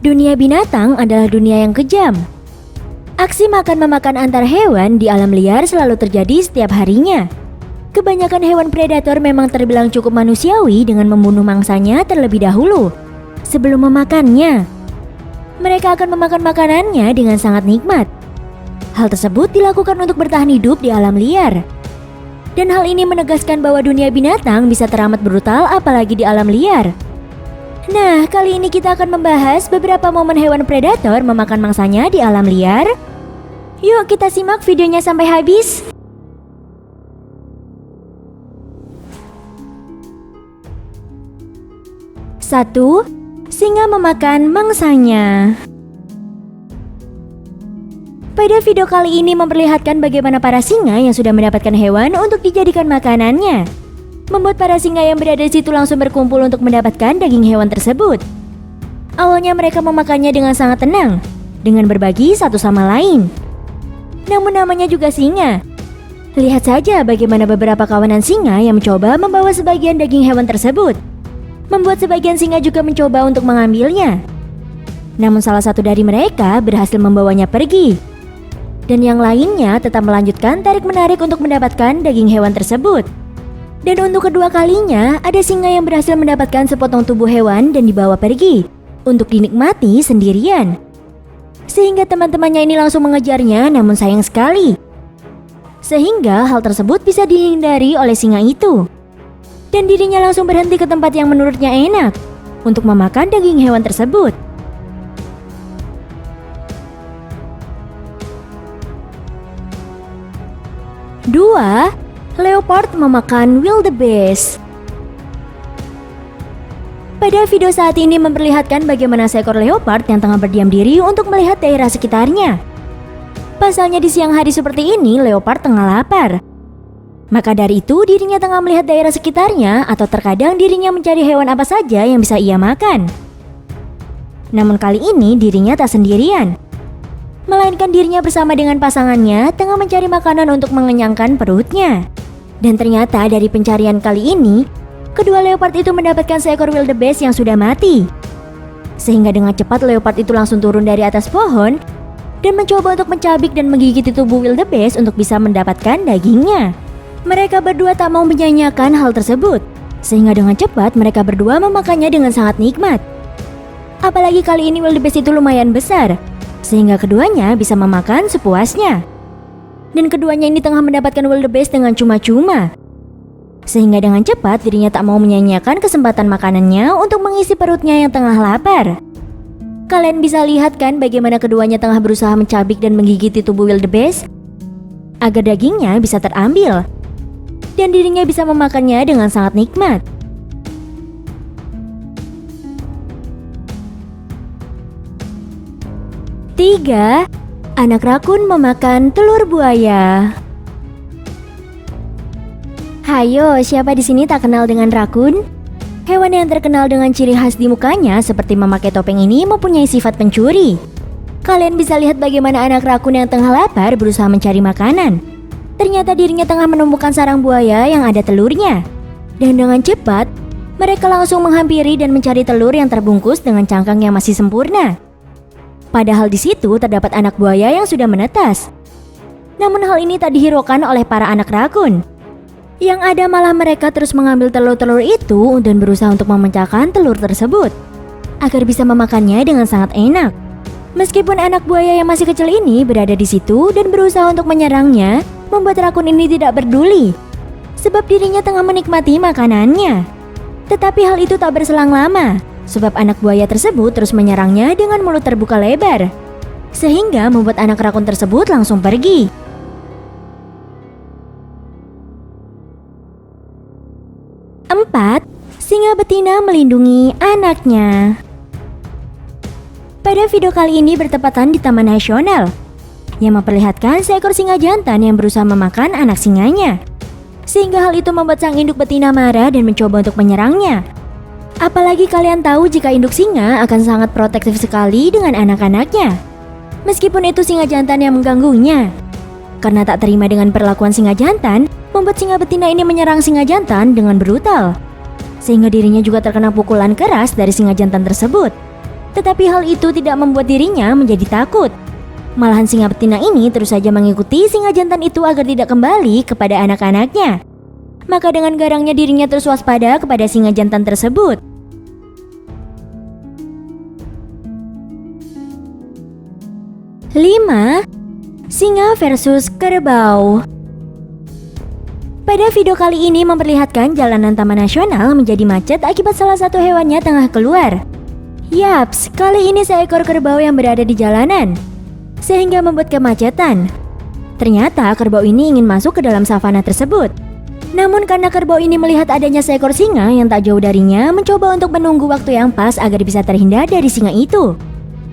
Dunia binatang adalah dunia yang kejam. Aksi makan-memakan antar hewan di alam liar selalu terjadi setiap harinya. Kebanyakan hewan predator memang terbilang cukup manusiawi dengan membunuh mangsanya terlebih dahulu sebelum memakannya. Mereka akan memakan makanannya dengan sangat nikmat. Hal tersebut dilakukan untuk bertahan hidup di alam liar. Dan hal ini menegaskan bahwa dunia binatang bisa teramat brutal apalagi di alam liar. Nah, kali ini kita akan membahas beberapa momen hewan predator memakan mangsanya di alam liar. Yuk kita simak videonya sampai habis. Satu, singa memakan mangsanya. Pada video kali ini memperlihatkan bagaimana para singa yang sudah mendapatkan hewan untuk dijadikan makanannya membuat para singa yang berada di situ langsung berkumpul untuk mendapatkan daging hewan tersebut. Awalnya mereka memakannya dengan sangat tenang, dengan berbagi satu sama lain. Namun namanya juga singa. Lihat saja bagaimana beberapa kawanan singa yang mencoba membawa sebagian daging hewan tersebut. Membuat sebagian singa juga mencoba untuk mengambilnya. Namun salah satu dari mereka berhasil membawanya pergi. Dan yang lainnya tetap melanjutkan tarik-menarik untuk mendapatkan daging hewan tersebut. Dan untuk kedua kalinya, ada singa yang berhasil mendapatkan sepotong tubuh hewan dan dibawa pergi untuk dinikmati sendirian. Sehingga teman-temannya ini langsung mengejarnya, namun sayang sekali. Sehingga hal tersebut bisa dihindari oleh singa itu. Dan dirinya langsung berhenti ke tempat yang menurutnya enak untuk memakan daging hewan tersebut. Dua, leopard memakan wildebeest. Pada video saat ini memperlihatkan bagaimana seekor leopard yang tengah berdiam diri untuk melihat daerah sekitarnya. Pasalnya di siang hari seperti ini, leopard tengah lapar. Maka dari itu dirinya tengah melihat daerah sekitarnya atau terkadang dirinya mencari hewan apa saja yang bisa ia makan. Namun kali ini dirinya tak sendirian. Melainkan dirinya bersama dengan pasangannya tengah mencari makanan untuk mengenyangkan perutnya. Dan ternyata dari pencarian kali ini, kedua leopard itu mendapatkan seekor wildebeest yang sudah mati. Sehingga dengan cepat leopard itu langsung turun dari atas pohon dan mencoba untuk mencabik dan menggigit tubuh wildebeest untuk bisa mendapatkan dagingnya. Mereka berdua tak mau menyanyiakan hal tersebut, sehingga dengan cepat mereka berdua memakannya dengan sangat nikmat. Apalagi kali ini wildebeest itu lumayan besar, sehingga keduanya bisa memakan sepuasnya. Dan keduanya ini tengah mendapatkan wildebeest dengan cuma-cuma. Sehingga dengan cepat dirinya tak mau menyanyiakan kesempatan makanannya untuk mengisi perutnya yang tengah lapar. Kalian bisa lihat kan bagaimana keduanya tengah berusaha mencabik dan menggigiti tubuh wildebeest agar dagingnya bisa terambil. Dan dirinya bisa memakannya dengan sangat nikmat. Tiga, anak rakun memakan telur buaya. Hayo, siapa di sini tak kenal dengan rakun? Hewan yang terkenal dengan ciri khas di mukanya seperti memakai topeng ini mempunyai sifat pencuri. Kalian bisa lihat bagaimana anak rakun yang tengah lapar berusaha mencari makanan. Ternyata dirinya tengah menemukan sarang buaya yang ada telurnya. Dan dengan cepat, mereka langsung menghampiri dan mencari telur yang terbungkus dengan cangkang yang masih sempurna. Padahal di situ terdapat anak buaya yang sudah menetas. Namun hal ini tak dihiraukan oleh para anak rakun. Yang ada malah mereka terus mengambil telur-telur itu dan berusaha untuk memecahkan telur tersebut agar bisa memakannya dengan sangat enak. Meskipun anak buaya yang masih kecil ini berada di situ dan berusaha untuk menyerangnya, membuat rakun ini tidak peduli sebab dirinya tengah menikmati makanannya. Tetapi hal itu tak berselang lama, sebab anak buaya tersebut terus menyerangnya dengan mulut terbuka lebar, sehingga membuat anak rakun tersebut langsung pergi. Empat, singa betina melindungi anaknya. Pada video kali ini bertepatan di Taman Nasional, yang memperlihatkan seekor singa jantan yang berusaha memakan anak singanya. Sehingga hal itu membuat sang induk betina marah dan mencoba untuk menyerangnya. Apalagi kalian tahu jika induk singa akan sangat protektif sekali dengan anak-anaknya. Meskipun itu singa jantan yang mengganggunya. Karena tak terima dengan perlakuan singa jantan, membuat singa betina ini menyerang singa jantan dengan brutal. Sehingga dirinya juga terkena pukulan keras dari singa jantan tersebut. Tetapi hal itu tidak membuat dirinya menjadi takut. Malahan singa betina ini terus saja mengikuti singa jantan itu agar tidak kembali kepada anak-anaknya. Maka dengan garangnya dirinya terus waspada kepada singa jantan tersebut. Lima, singa versus kerbau. Pada video kali ini memperlihatkan jalanan Taman Nasional menjadi macet akibat salah satu hewannya tengah keluar. Yaps, kali ini seekor kerbau yang berada di jalanan, sehingga membuat kemacetan. Ternyata kerbau ini ingin masuk ke dalam savana tersebut. Namun karena kerbau ini melihat adanya seekor singa yang tak jauh darinya, mencoba untuk menunggu waktu yang pas agar bisa terhindar dari singa itu.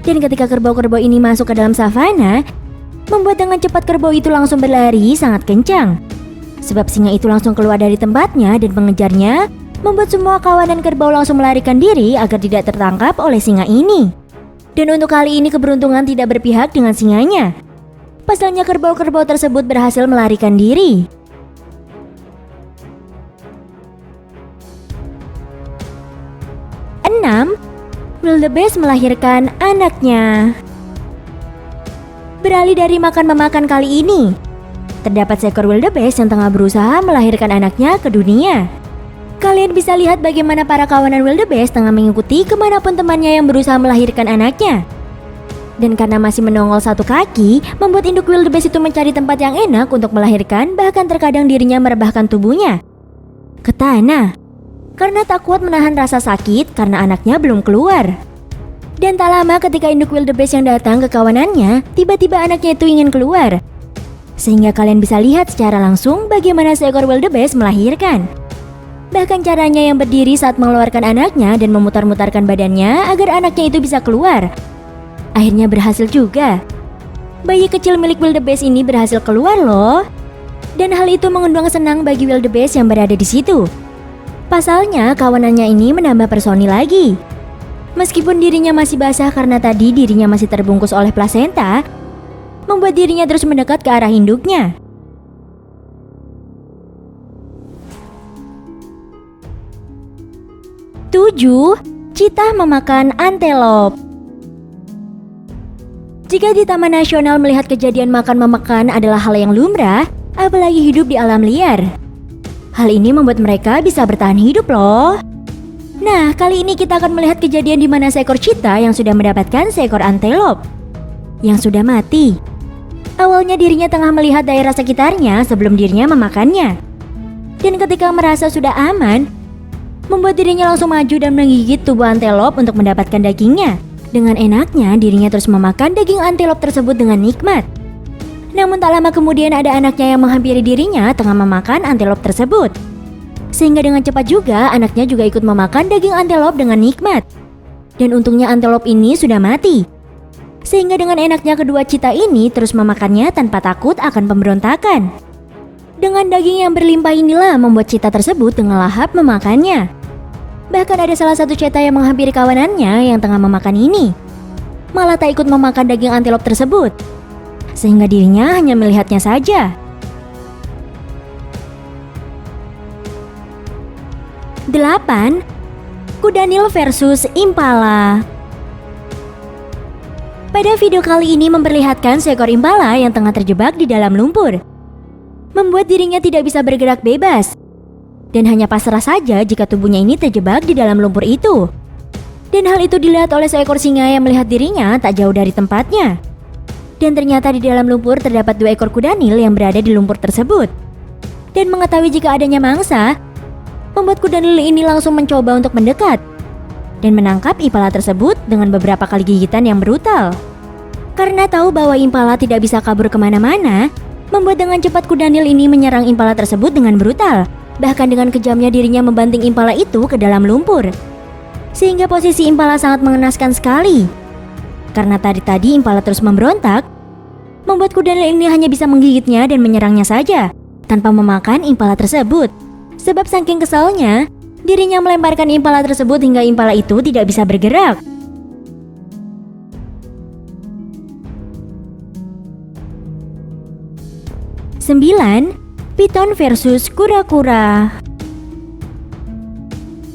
Dan ketika kerbau-kerbau ini masuk ke dalam savana, membuat dengan cepat kerbau itu langsung berlari sangat kencang. Sebab singa itu langsung keluar dari tempatnya dan mengejarnya, membuat semua kawanan kerbau langsung melarikan diri agar tidak tertangkap oleh singa ini. Dan untuk kali ini keberuntungan tidak berpihak dengan singanya. Pasalnya kerbau-kerbau tersebut berhasil melarikan diri. Enam, wildebeest melahirkan anaknya. Beralih dari makan-memakan kali ini, terdapat seekor wildebeest yang tengah berusaha melahirkan anaknya ke dunia. Kalian bisa lihat bagaimana para kawanan wildebeest tengah mengikuti kemanapun temannya yang berusaha melahirkan anaknya. Dan karena masih menongol satu kaki, membuat induk wildebeest itu mencari tempat yang enak untuk melahirkan, bahkan terkadang dirinya merebahkan tubuhnya ke tanah karena tak kuat menahan rasa sakit karena anaknya belum keluar. Dan tak lama ketika induk wildebeest yang datang ke kawanannya, tiba-tiba anaknya itu ingin keluar. Sehingga kalian bisa lihat secara langsung bagaimana seekor wildebeest melahirkan. Bahkan caranya yang berdiri saat mengeluarkan anaknya dan memutar-mutarkan badannya agar anaknya itu bisa keluar. Akhirnya berhasil juga. Bayi kecil milik wildebeest ini berhasil keluar loh. Dan hal itu mengundang senang bagi wildebeest yang berada di situ. Pasalnya kawanannya ini menambah personil lagi. Meskipun dirinya masih basah karena tadi dirinya masih terbungkus oleh plasenta, membuat dirinya terus mendekat ke arah induknya. Tujuh, cheetah memakan antelop. Jika di Taman Nasional melihat kejadian makan-memakan adalah hal yang lumrah, apalagi hidup di alam liar. Hal ini membuat mereka bisa bertahan hidup loh. Nah, kali ini kita akan melihat kejadian di mana seekor cheetah yang sudah mendapatkan seekor antelop yang sudah mati. Awalnya dirinya tengah melihat daerah sekitarnya sebelum dirinya memakannya. Dan ketika merasa sudah aman, membuat dirinya langsung maju dan menggigit tubuh antelop untuk mendapatkan dagingnya. Dengan enaknya dirinya terus memakan daging antelop tersebut dengan nikmat. Namun tak lama kemudian ada anaknya yang menghampiri dirinya tengah memakan antelop tersebut. Sehingga dengan cepat juga anaknya juga ikut memakan daging antelop dengan nikmat. Dan untungnya antelop ini sudah mati. Sehingga dengan enaknya kedua cheetah ini terus memakannya tanpa takut akan pemberontakan. Dengan daging yang berlimpah inilah membuat cheetah tersebut dengan lahap memakannya. Bahkan ada salah satu cheetah yang menghampiri kawanannya yang tengah memakan ini, malah tak ikut memakan daging antelop tersebut. Sehingga dirinya hanya melihatnya saja. 8. Kudanil versus Impala. Pada video kali ini memperlihatkan seekor impala yang tengah terjebak di dalam lumpur, membuat dirinya tidak bisa bergerak bebas. Dan hanya pasrah saja jika tubuhnya ini terjebak di dalam lumpur itu. Dan hal itu dilihat oleh seekor singa yang melihat dirinya tak jauh dari tempatnya. Dan ternyata di dalam lumpur terdapat 2 ekor kudanil yang berada di lumpur tersebut. Dan mengetahui jika adanya mangsa, membuat kudanil ini langsung mencoba untuk mendekat dan menangkap impala tersebut dengan beberapa kali gigitan yang brutal. Karena tahu bahwa impala tidak bisa kabur kemana-mana, membuat dengan cepat kudanil ini menyerang impala tersebut dengan brutal. Bahkan dengan kejamnya dirinya membanting impala itu ke dalam lumpur. Sehingga posisi impala sangat mengenaskan sekali. Karena tadi impala terus memberontak, membuat kudanil ini hanya bisa menggigitnya dan menyerangnya saja, tanpa memakan impala tersebut. Sebab saking kesalnya, dirinya melemparkan impala tersebut hingga impala itu tidak bisa bergerak. 9. Piton versus kura-kura.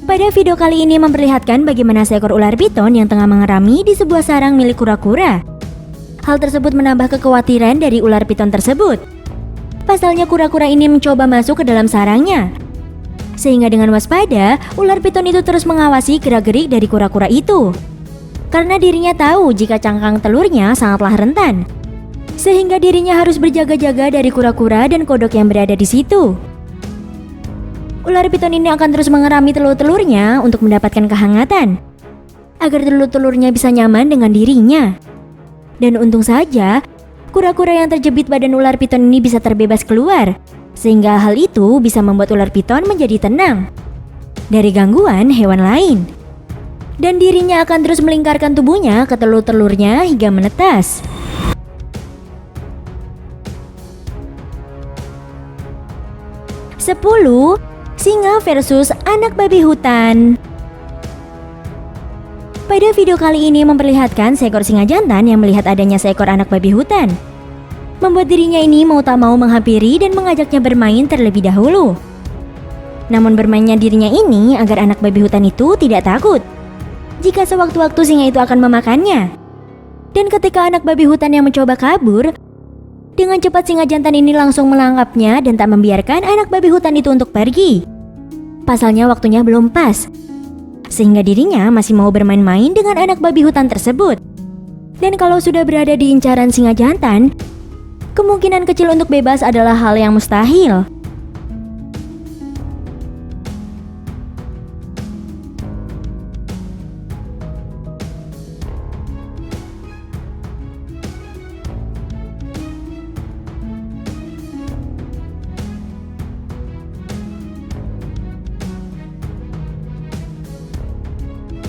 Pada video kali ini memperlihatkan bagaimana seekor ular piton yang tengah mengerami di sebuah sarang milik kura-kura. Hal tersebut menambah kekhawatiran dari ular piton tersebut. Pasalnya kura-kura ini mencoba masuk ke dalam sarangnya. Sehingga dengan waspada, ular piton itu terus mengawasi gerak-gerik dari kura-kura itu. Karena dirinya tahu jika cangkang telurnya sangatlah rentan. Sehingga dirinya harus berjaga-jaga dari kura-kura dan kodok yang berada di situ. Ular piton ini akan terus mengerami telur-telurnya untuk mendapatkan kehangatan, agar telur-telurnya bisa nyaman dengan dirinya. Dan untung saja, kura-kura yang terjepit badan ular piton ini bisa terbebas keluar, sehingga hal itu bisa membuat ular piton menjadi tenang dari gangguan hewan lain. Dan dirinya akan terus melingkarkan tubuhnya ke telur-telurnya hingga menetas. Sepuluh, singa versus anak babi hutan. Pada video kali ini memperlihatkan seekor singa jantan yang melihat adanya seekor anak babi hutan. Membuat dirinya ini mau tak mau menghampiri dan mengajaknya bermain terlebih dahulu. Namun bermainnya dirinya ini agar anak babi hutan itu tidak takut jika sewaktu-waktu singa itu akan memakannya. Dan ketika anak babi hutan yang mencoba kabur, dengan cepat singa jantan ini langsung melangkapnya dan tak membiarkan anak babi hutan itu untuk pergi. Pasalnya waktunya belum pas, sehingga dirinya masih mau bermain-main dengan anak babi hutan tersebut. Dan kalau sudah berada di incaran singa jantan, kemungkinan kecil untuk bebas adalah hal yang mustahil.